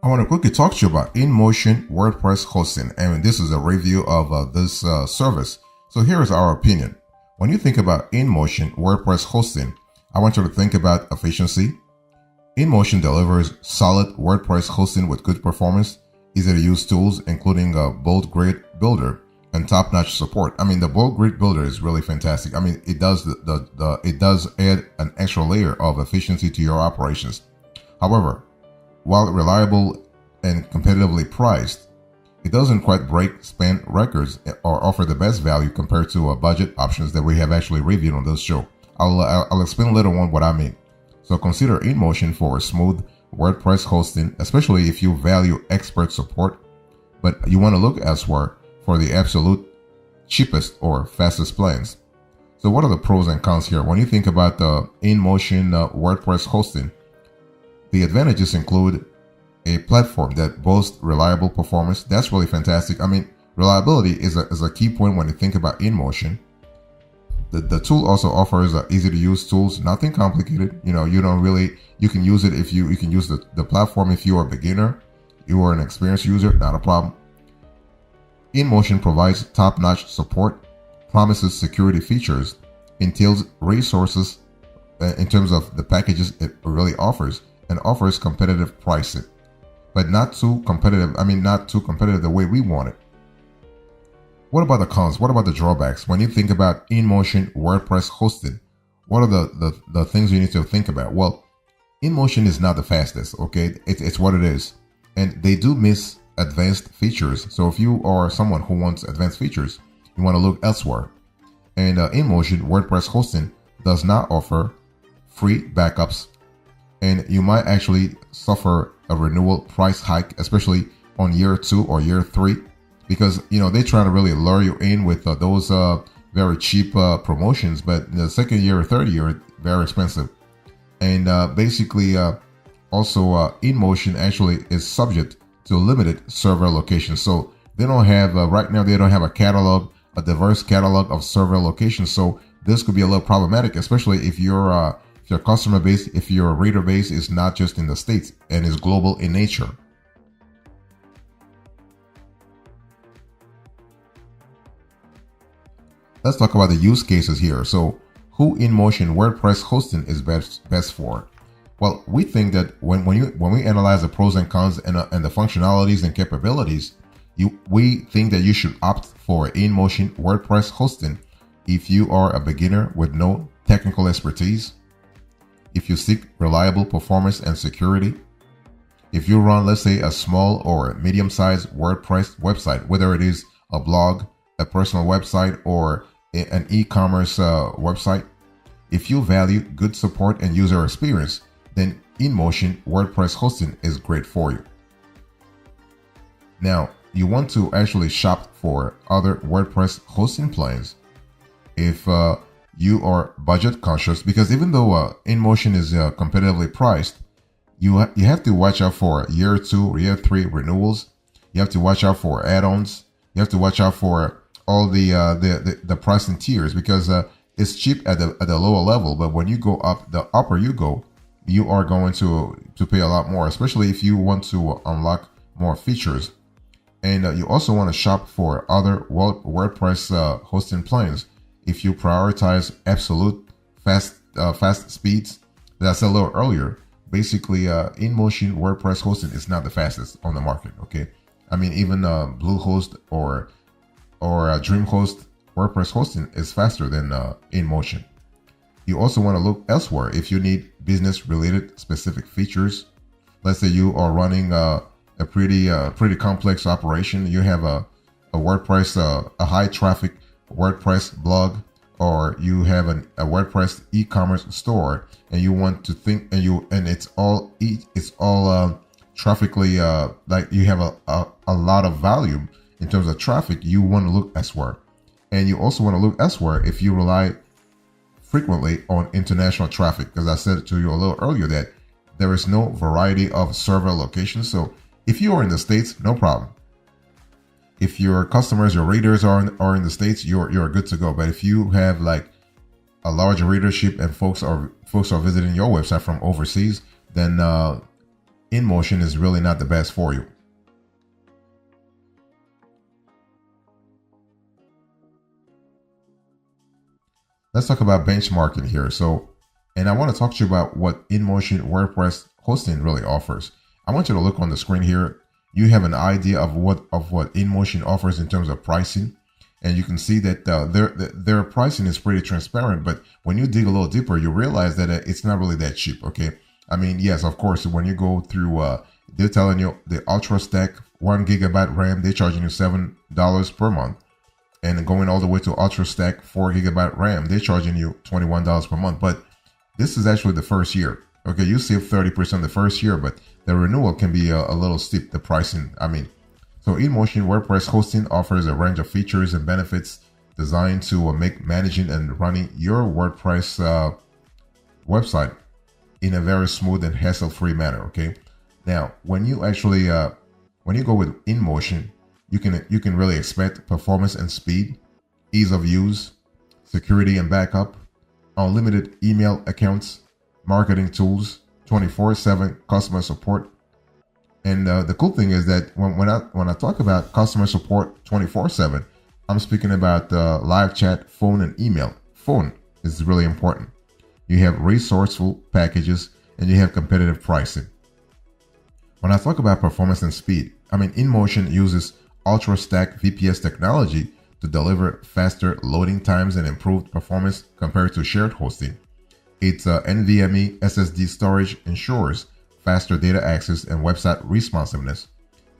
I want to quickly talk to you about InMotion WordPress hosting, and this is a review of this service. So here is our opinion. When you think about InMotion WordPress hosting, I want you to think about efficiency. InMotion delivers solid WordPress hosting with good performance, easy to use tools, including a bold grid builder and top-notch support. I mean, the bold grid builder is really fantastic. I mean, it does it does add an extra layer of efficiency to your operations. However, while reliable and competitively priced, it doesn't quite break spam records or offer the best value compared to budget options that we have actually reviewed on this show. I'll explain later on what I mean. So consider InMotion for smooth WordPress hosting, especially if you value expert support, but you want to look elsewhere for the absolute cheapest or fastest plans. So what are the pros and cons here? When you think about the InMotion WordPress hosting, the advantages include a platform that boasts reliable performance. That's really fantastic. I mean, reliability is a key point when you think about InMotion. The tool also offers easy to use tools, nothing complicated. You can use it if you can use the platform if you are a beginner, you are an experienced user, not a problem. InMotion provides top-notch support, promises security features, entails resources in terms of the packages it really offers, and offers competitive pricing, but not too competitive. I mean, not too competitive the way we want it. What about the cons? What about the drawbacks? When you think about InMotion WordPress hosting, what are the things you need to think about? Well, InMotion is not the fastest, okay? It's what it is. And they do miss advanced features. So if you are someone who wants advanced features, you want to look elsewhere. And InMotion WordPress hosting does not offer free backups, and you might actually suffer a renewal price hike, especially on year 2 or year 3, because they try to really lure you in with those very cheap promotions, but the second year or third year, very expensive. And basically, also InMotion actually is subject to limited server locations. So they don't have right now. They don't have a diverse catalog of server locations. So this could be a little problematic, especially if your customer base, if your reader base is not just in the States and is global in nature. Let's talk about the use cases here. So who InMotion WordPress hosting is best for? Well, we think that when we analyze the pros and cons and the functionalities and capabilities, we think that you should opt for InMotion WordPress hosting if you are a beginner with no technical expertise, if you seek reliable performance and security, if you run, let's say, a small or medium-sized WordPress website, whether it is a blog, a personal website, or an e-commerce website, if you value good support and user experience, then InMotion WordPress hosting is great for you. Now, you want to actually shop for other WordPress hosting plans if you are budget conscious, because even though InMotion is competitively priced, you have to watch out for year 2, year 3 renewals. You have to watch out for add-ons. You have to watch out for all the pricing tiers, because it's cheap at the lower level, but when you go up, the upper you go, you are going to pay a lot more, especially if you want to unlock more features. And you also want to shop for other WordPress hosting plans if you prioritize absolute fast speeds that I said a little earlier. Basically, InMotion WordPress hosting is not the fastest on the market. Okay, I mean, even Bluehost or DreamHost WordPress hosting is faster than InMotion. You also want to look elsewhere if you need business-related specific features. Let's say you are running a pretty complex operation. You have a WordPress, a high-traffic WordPress blog, or you have a WordPress e-commerce store, and you want to think, and it's all traffically like you have a lot of volume in terms of traffic. You want to look elsewhere, and you also want to look elsewhere if you rely frequently on international traffic, because I said to you a little earlier that there is no variety of server locations. So if you are in the States, no problem. If your customers, your readers are in the States, you're good to go. But if you have like a large readership and folks are visiting your website from overseas, then InMotion is really not the best for you. Let's talk about benchmarking here. And I want to talk to you about what InMotion WordPress hosting really offers. I want you to look on the screen here. You have an idea of what InMotion offers in terms of pricing, and you can see that their pricing is pretty transparent. But when you dig a little deeper, you realize that it's not really that cheap. Okay, I mean, yes, of course, when you go through, they're telling you the Ultra Stack 1 GB RAM, they're charging you $7 per month. And going all the way to Ultra Stack 4 GB RAM, they're charging you $21 per month. But this is actually the first year. Okay, you save 30% the first year, but the renewal can be a little steep, the pricing. I mean, so InMotion WordPress hosting offers a range of features and benefits designed to make managing and running your WordPress website in a very smooth and hassle-free manner. Okay, now when you actually when you go with InMotion, you can really expect performance and speed, ease of use, security and backup, unlimited email accounts, marketing tools, 24/7 customer support. And the cool thing is that when I talk about customer support 24/7, I'm speaking about live chat, phone, and email. Phone is really important. You have resourceful packages and you have competitive pricing. When I talk about performance and speed, I mean InMotion uses Ultra Stack VPS technology to deliver faster loading times and improved performance compared to shared hosting. Its NVMe SSD storage ensures faster data access and website responsiveness.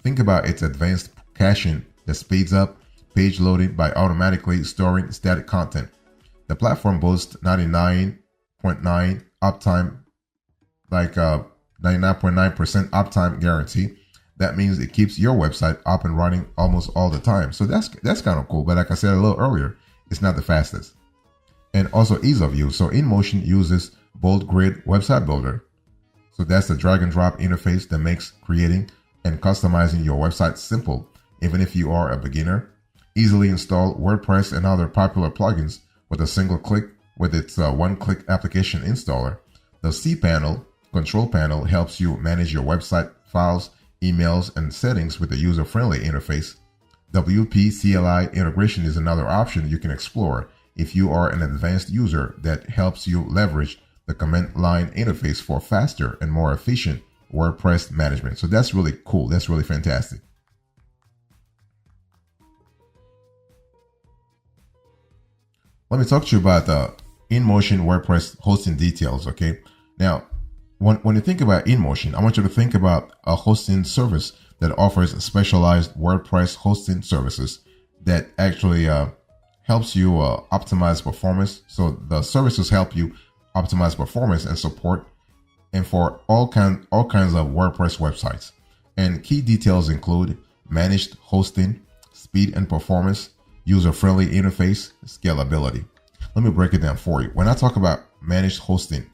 Think about its advanced caching that speeds up page loading by automatically storing static content. The platform boasts 99.9 uptime, like 99.9% uptime guarantee. That means it keeps your website up and running almost all the time. So that's kind of cool. But like I said a little earlier, it's not the fastest. And also ease of use. So InMotion uses Bold Grid Website Builder. So that's the drag and drop interface that makes creating and customizing your website simple, even if you are a beginner. Easily install WordPress and other popular plugins with a single click with its one-click application installer. The cPanel control panel helps you manage your website files, emails, and settings with a user-friendly interface. WP CLI integration is another option you can explore if you are an advanced user that helps you leverage the command line interface for faster and more efficient WordPress management. So that's really cool. That's really fantastic. Let me talk to you about InMotion WordPress hosting details. Okay. Now, when you think about InMotion, I want you to think about a hosting service that offers specialized WordPress hosting services that actually helps you optimize performance. So the services help you optimize performance and support, and for all kinds of WordPress websites. And key details include managed hosting, speed and performance, user-friendly interface, scalability. Let me break it down for you. When I talk about managed hosting,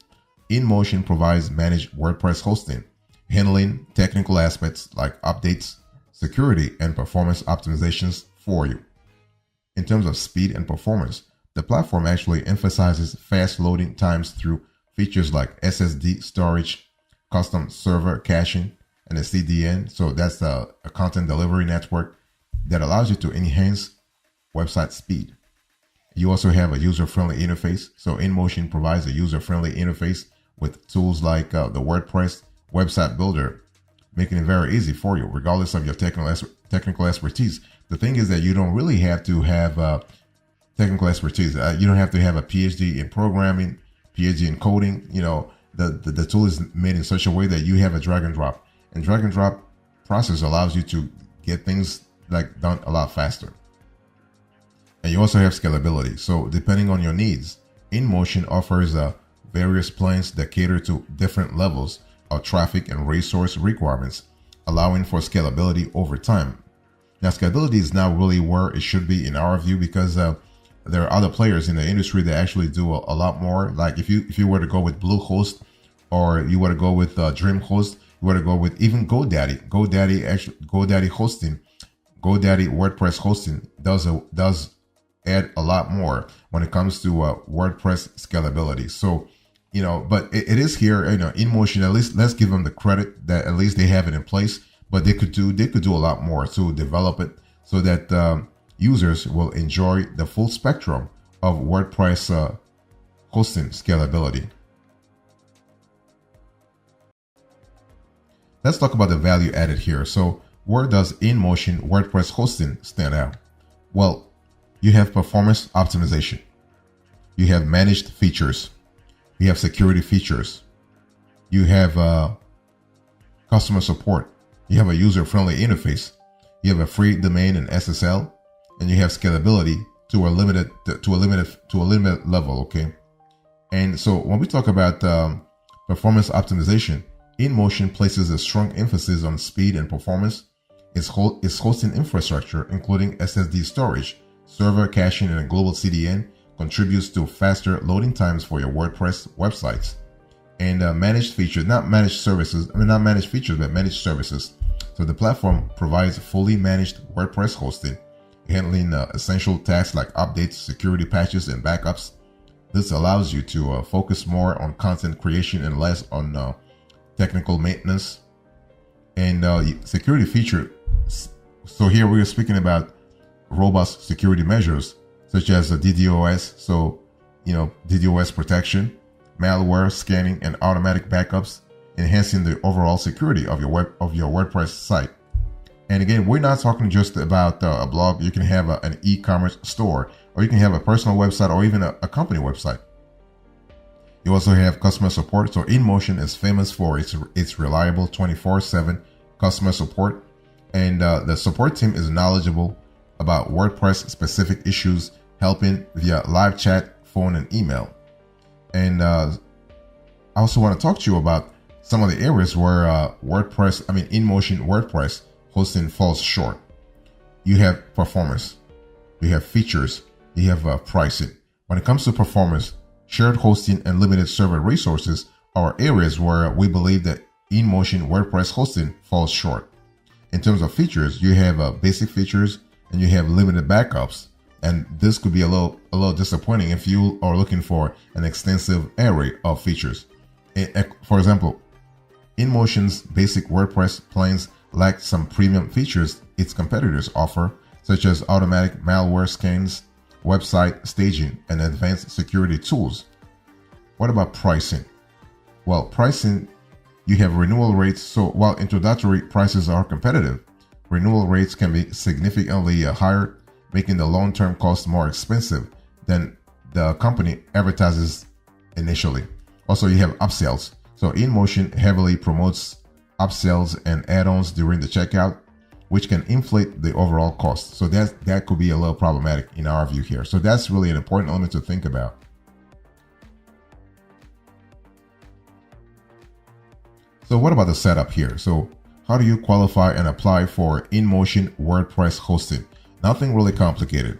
InMotion provides managed WordPress hosting, handling technical aspects like updates, security, and performance optimizations for you. In terms of speed and performance, the platform actually emphasizes fast loading times through features like SSD storage, custom server caching, and a CDN. So that's a content delivery network that allows you to enhance website speed. You also have a user-friendly interface. So InMotion provides a user-friendly interface with tools like the WordPress website builder, making it very easy for you, regardless of your technical expertise. The thing is that you don't really have to have technical expertise. You don't have to have a PhD in programming, PhD in coding. You know, the tool is made in such a way that you have a drag and drop. And drag and drop process allows you to get things like done a lot faster. And you also have scalability. So depending on your needs, InMotion offers various plans that cater to different levels of traffic and resource requirements, allowing for scalability over time. Now, scalability is not really where it should be in our view, because there are other players in the industry that actually do a lot more. Like if you were to go with Bluehost, or you were to go with DreamHost, you were to go with even GoDaddy. GoDaddy hosting, GoDaddy WordPress hosting does add a lot more when it comes to WordPress scalability. So but it is here, InMotion. At least let's give them the credit that at least they have it in place, but they could do a lot more to develop it so that users will enjoy the full spectrum of WordPress hosting scalability. Let's talk about the value added here. So where does InMotion WordPress hosting stand out? Well, you have performance optimization. You have managed features. You have security features. You have customer support. You have a user-friendly interface. You have a free domain and SSL, and you have scalability to a limited level. Okay, and so when we talk about performance optimization, InMotion places a strong emphasis on speed and performance. Its hosting infrastructure, including SSD storage, server caching, and a global CDN, contributes to faster loading times for your WordPress websites. And managed features, not managed features, but managed services. So the platform provides fully managed WordPress hosting, handling essential tasks like updates, security patches, and backups. This allows you to focus more on content creation and less on technical maintenance. And security feature. So here we are speaking about robust security measures such as DDoS. So, DDoS protection, malware scanning, and automatic backups, enhancing the overall security of your WordPress site. And again, we're not talking just about a blog. You can have an e-commerce store, or you can have a personal website, or even a company website. You also have customer support. So InMotion is famous for its reliable 24/7 customer support, and the support team is knowledgeable about WordPress specific issues, helping via live chat, phone, and email. And I also want to talk to you about some of the areas where InMotion WordPress hosting falls short. You have performance, you have features, you have pricing. When it comes to performance, shared hosting and limited server resources are areas where we believe that InMotion WordPress hosting falls short. In terms of features, you have basic features and you have limited backups. And this could be a little disappointing if you are looking for an extensive array of features. For example, InMotion's basic WordPress plans lack some premium features its competitors offer, such as automatic malware scans, website staging, and advanced security tools. What about pricing? Well, pricing, you have renewal rates. So while introductory prices are competitive, renewal rates can be significantly higher, making the long-term cost more expensive than the company advertises initially. Also, you have upsells. So InMotion heavily promotes upsells and add-ons during the checkout, which can inflate the overall cost. So that could be a little problematic in our view here. So that's really an important element to think about. So what about the setup here? So how do you qualify and apply for InMotion WordPress hosting? Nothing really complicated.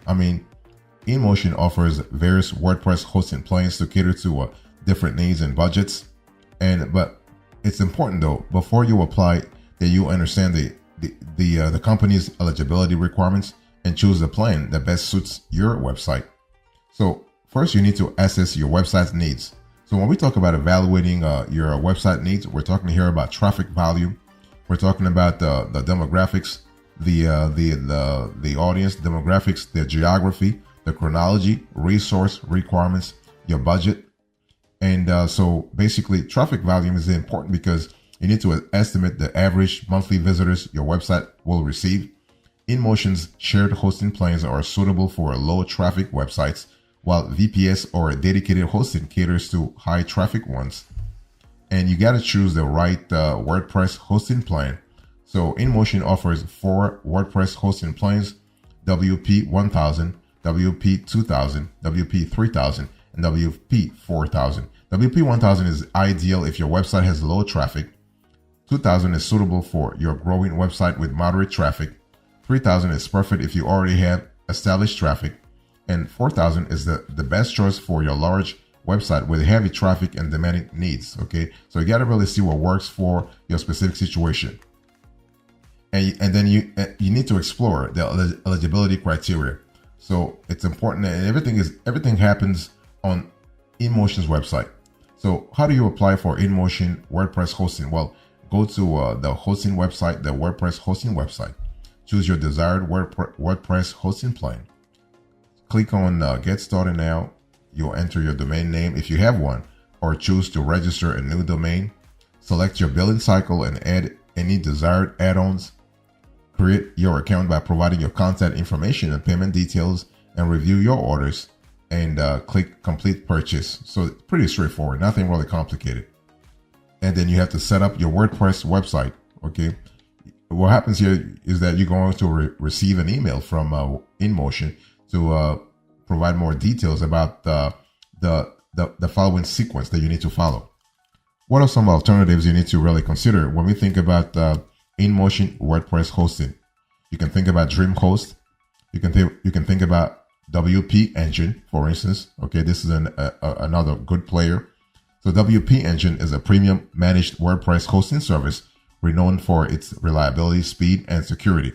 InMotion offers various WordPress hosting plans to cater to different needs and budgets. But it's important though, before you apply, that you understand the company's eligibility requirements and choose the plan that best suits your website. So first, you need to assess your website's needs. So when we talk about evaluating your website needs, we're talking here about traffic volume. We're talking about the demographics, the audience demographics, the geography, the chronology, resource requirements, your budget. And so basically traffic volume is important because you need to estimate the average monthly visitors your website will receive. InMotion's shared hosting plans are suitable for low traffic websites, while VPS or dedicated hosting caters to high traffic ones. And you got to choose the right WordPress hosting plan. So InMotion offers 4 WordPress hosting plans: WP 1000, WP 2000, WP 3000, and WP 4000. WP 1000 is ideal if your website has low traffic. 2000 is suitable for your growing website with moderate traffic. 3000 is perfect if you already have established traffic. And 4000 is the best choice for your large website with heavy traffic and demanding needs. Okay, so you got to really see what works for your specific situation. And then you need to explore the eligibility criteria. So it's important, and everything happens on InMotion's website. So how do you apply for InMotion WordPress hosting? Well, go to the hosting website, the WordPress hosting website. Choose your desired WordPress hosting plan. Click on Get Started Now. You'll enter your domain name if you have one, or choose to register a new domain. Select your billing cycle and add any desired add-ons. Create your account by providing your contact information and payment details, and review your orders, and click Complete Purchase. So it's pretty straightforward, nothing really complicated. And then you have to set up your WordPress website. Okay, what happens here is that you're going to receive an email from InMotion to provide more details about the following sequence that you need to follow. What are some alternatives you need to really consider when we think about InMotion WordPress hosting? You can think about DreamHost. You can think about WP Engine, for instance. Okay, this is another good player. So WP Engine is a premium managed WordPress hosting service renowned for its reliability, speed, and security.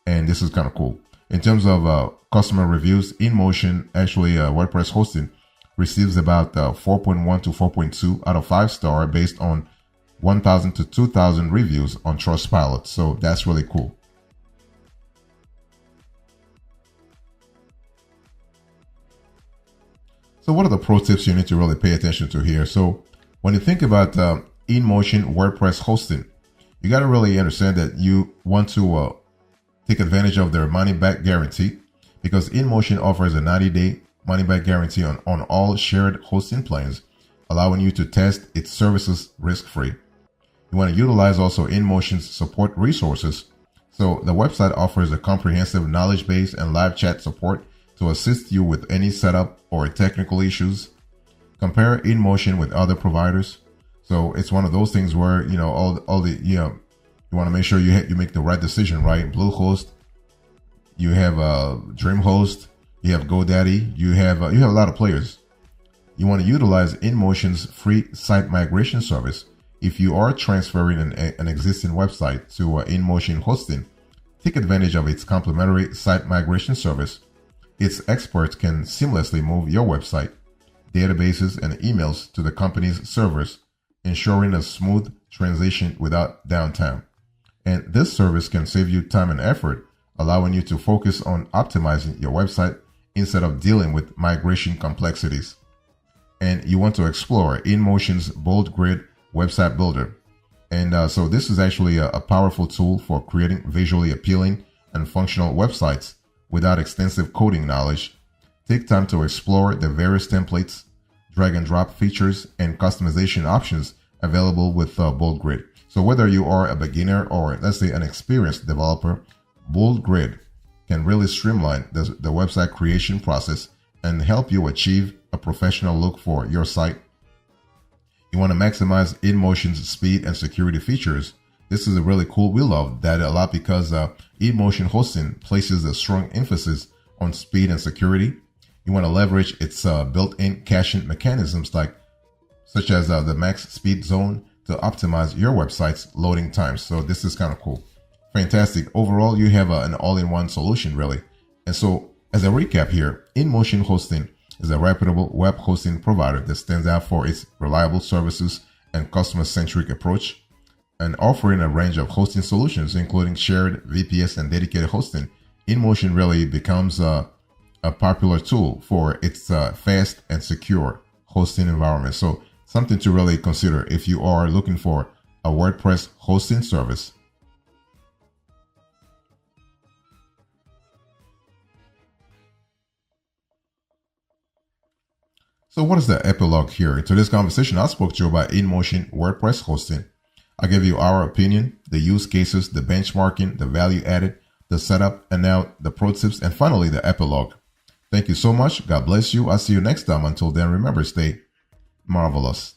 And this is kind of cool. In terms of customer reviews, InMotion WordPress hosting receives about 4.1 to 4.2 out of 5 star based on 1,000 to 2,000 reviews on Trustpilot. So that's really cool. So what are the pro tips you need to really pay attention to here? So when you think about InMotion WordPress hosting, you got to really understand that you want to take advantage of their money-back guarantee, because InMotion offers a 90-day money-back guarantee on all shared hosting plans, allowing you to test its services risk-free. You want to utilize also InMotion's support resources. So the website offers a comprehensive knowledge base and live chat support to assist you with any setup or technical issues. Compare InMotion with other providers. So it's one of those things where, you want to make sure you make the right decision, right? Bluehost, you have DreamHost, you have GoDaddy, you have a lot of players. You want to utilize InMotion's free site migration service. If you are transferring an existing website to InMotion hosting, take advantage of its complimentary site migration service. Its experts can seamlessly move your website, databases, and emails to the company's servers, ensuring a smooth transition without downtime. And this service can save you time and effort, allowing you to focus on optimizing your website instead of dealing with migration complexities. And you want to explore InMotion's Bold Grid website builder. And so this is actually a powerful tool for creating visually appealing and functional websites without extensive coding knowledge. Take time to explore the various templates, drag and drop features, and customization options available with Bold Grid. So whether you are a beginner or, let's say, an experienced developer, Bold Grid can really streamline the website creation process and help you achieve a professional look for your site. You want to maximize InMotion's speed and security features. This is a really cool. We love that a lot because InMotion hosting places a strong emphasis on speed and security. You want to leverage its built-in caching mechanisms such as the max speed zone to optimize your website's loading times. So this is kind of cool. Fantastic. Overall, you have an all-in-one solution, really. And so as a recap here, InMotion hosting is a reputable web hosting provider that stands out for its reliable services and customer-centric approach. And offering a range of hosting solutions, including shared, VPS, and dedicated hosting, InMotion really becomes a popular tool for its fast and secure hosting environment. So something to really consider if you are looking for a WordPress hosting service. So what is the epilogue here? To this conversation, I spoke to you about InMotion WordPress hosting. I gave you our opinion, the use cases, the benchmarking, the value added, the setup, and now the pro tips, and finally the epilogue. Thank you so much. God bless you. I'll see you next time. Until then, remember, stay marvelous.